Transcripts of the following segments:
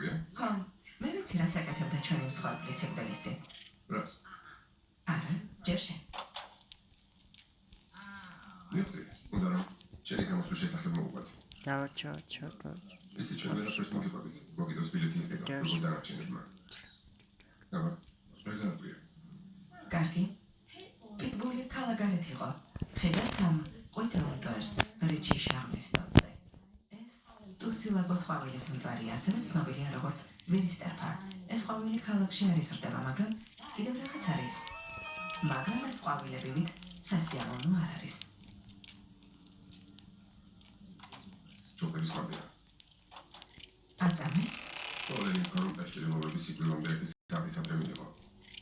გასაგებია? ხო, მე ვიცი რა საკეთებდა ჩვენი მსხვერპლის სიკვდილის წინ. რას? არა, ჯერ შენ. მივხვდი, უნდა რომ შენი გამოსვლის შესახებ მოვუყვეთ. ჩა. ისი ჩვენ ვერაფერს მოგიყვებით. მოგიდოს ბილეთი იქნება, როგორ დაგარჩენებ მაგ. აბა, რა გაგვია? კარგი. პიტბული ქალაქგარეთ იყო. ხედავთ ამ ყვითელტოერს რიჩი შარლის ნოტზე. ეს ტუსილაგოს ყვავილის მთვარი, ასევე ცნობილია როგორც ვირისტერფა. ეს ყვავილი ქალაქში არ იზრდება, მაგრამ კიდევ რაღაც არის. მაგრამ ეს ყვავილები ვით სასიამოვნო არ არის. ჯოკერის ყვავილია. აწამეს? ყველანი კორუმპირებული მოვების სიკვდილამდე ერთი საათის ადრე მიიღო.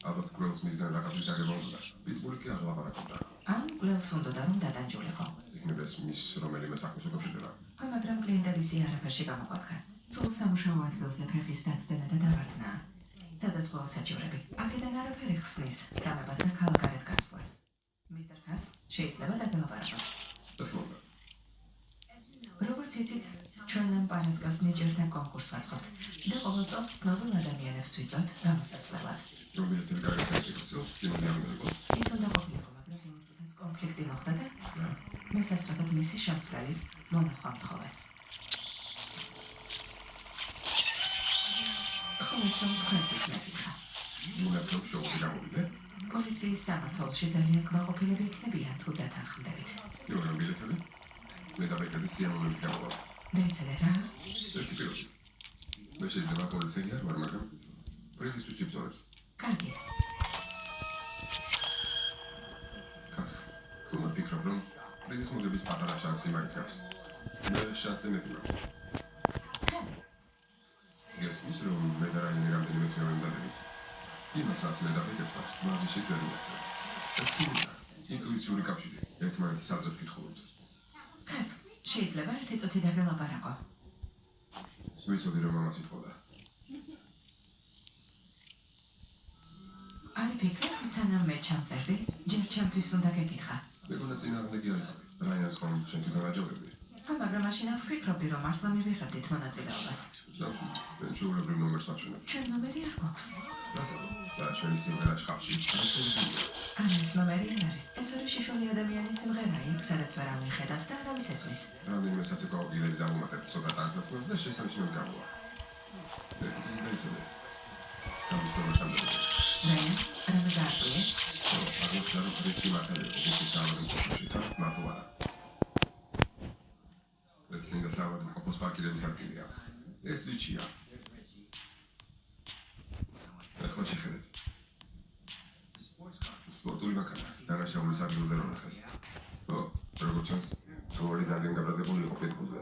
ალბათ კვლელს მისგან რაღაცის დაგება უნდა. პიტბული კი აღლაპარაკობდა. ან კვლელს უნდოდა რომ დადანჯულიყო. იქნება ეს მის რომელიმე საქმის უკავშირდება. ხო, მაგრამ კლიენტების არაფერში გამოგვადგა. სულ სამუშაო ადგილზე ფეხის დაცდენა და დავარდნა. სადაზღვეო საჩივრები. აქედან არაფერი ხსნის წამებას და ქალაქგარეთ გასვლას. მისტერ ფას, შეიძლება დაგელაპარაკოთ. რა თქმა უნდა. როგორც იცით, ჩვენ ამ პარასკევს ნიჭიერთან კონკურსს ვაწყობთ და ყოველ წელს ცნობილ ადამიანებს ვიწვევთ გამოსასვლელად. რომელი ტელეგრამის სიკვდილს კინოდიაგნოზიკო. ის უნდა ყოფილიყო, მაგრამ იმ წუთას კონფლიქტი მოხდა და მე სასწრაფოდ მისი შემცვლელის მონახვა მთხოვეს. ხოლმე თქვენთვის მეკითხა. ნუ შოუში გამოვიდე. პოლიციის სამმართველოში ძალიან კმაყოფილები იქნებიან თუ დათანხმდებით. იორა ბილეთები? მე დავეკეთე სიამოვნებით გამოვა. დაიცადე რა? ერთი პილოტი. მე შეიძლება პოლიციელი არ ვარ, მაგრამ პრეზიდენტს ვიბრძოლებს. კარგი. კაც, თუმცა ფიქრობ, რომ პრეზიდენტის მოგების პატარა შანსი მაინც აქვს. მე შანსი მეტი მაქვს. გესმის, რომ მე და რაიმე რამდენიმე თვე ვემზადებით. იმასაც მე დავიკეთებ, მარჯიშიც ვერ მიღწევ. ეს კიდია, ინტუიციური კავშირი, ერთმანეთის აზრებს ვკითხულობთ. კაც, შეიძლება ერთი წუთი დაგელაპარაკო. ვიცოდი, რომ მამაც იტყოდა. არი ფიქრობ, სანამ მე ჩამწერდი, ჯერ ჩემთვის უნდა გეკითხა. მეგონა წინააღმდეგი არ იყო. რაინას ხომ შენთვის აჯობებდი. ხო, მაგრამ მაშინ არ ვფიქრობდი, რომ მართლა მივიღებდით მონაწილეობას. დავში, ჩვენ შეულებრივ ნომერს ვაჩვენებ. ჩვენ ნომერი არ გვაქვს. რასა? და ჩვენი სიმღერა შხაპში. ან ეს ნომერი არ არის. ეს ორი შიშველი ადამიანის სიმღერა, იქ სადაც ვერავინ ხედავს და არავის ესმის. რამდენიმე საცეკვაო გილეჯს დავუმატებ ცოტა ტანსაცმელს და შესამჩნევად გამოვა. ერთი წუთი დაიცადე. გამოსვლას ამბობ. რაიან, რამე გააკვირე? აგოთა რომ პრინციპი მართალია, ის თავად მყოფში თან მარტო არა. ეს ლინდა სავად მყოფს პარკირების ადგილია. ეს ვიჩია. ახლა შეხედეთ. სპორტული მანქანა, დანაშაულის ადგილზე რომ ნახეს. ო, როგორც ჩანს, ორი ძალიან გაბრაზებული იყო პიტბულზე.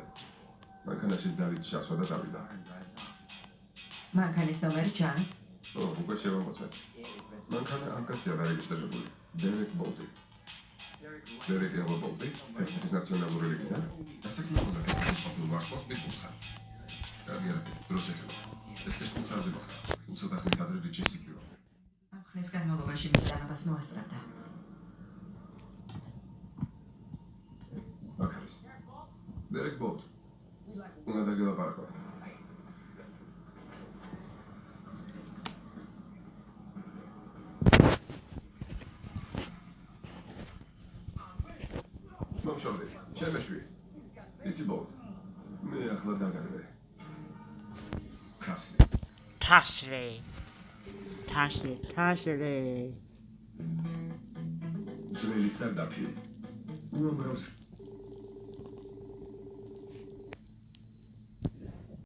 მანქანაში ძალით ჩასვა და დავიდა. მანქანის ნომერი ჩანს? ო, უკვე შევამოწმეთ. მანქანა ამ კაცია დარეგისტრირებული. დერეკ ბოლტი. დერეკ ბოლტი, ფეხბურთის ნაციონალური ლიგიდან. დასაქმებულ და ფეხბურთის ყოფილ ვარსკვლავს პიტბულთან. კარგია, დროს შეხედოთ. ეს წესტუნცაზე მოხდა. უცოტა ხნის ადრე რიჩის სიკვდილამდე. ამ ხნის განმავლობაში მის დანობას მოასწრებდა. აქ არის. დერეკ ბოლტი. უნდა დაგელაპარაკო. მომშორდი, შემეშვი. იცი ბოლტი. მე ახლა დაგარვე. ქასლი. თასლი. უცვლელი სარდაფი. უამრავს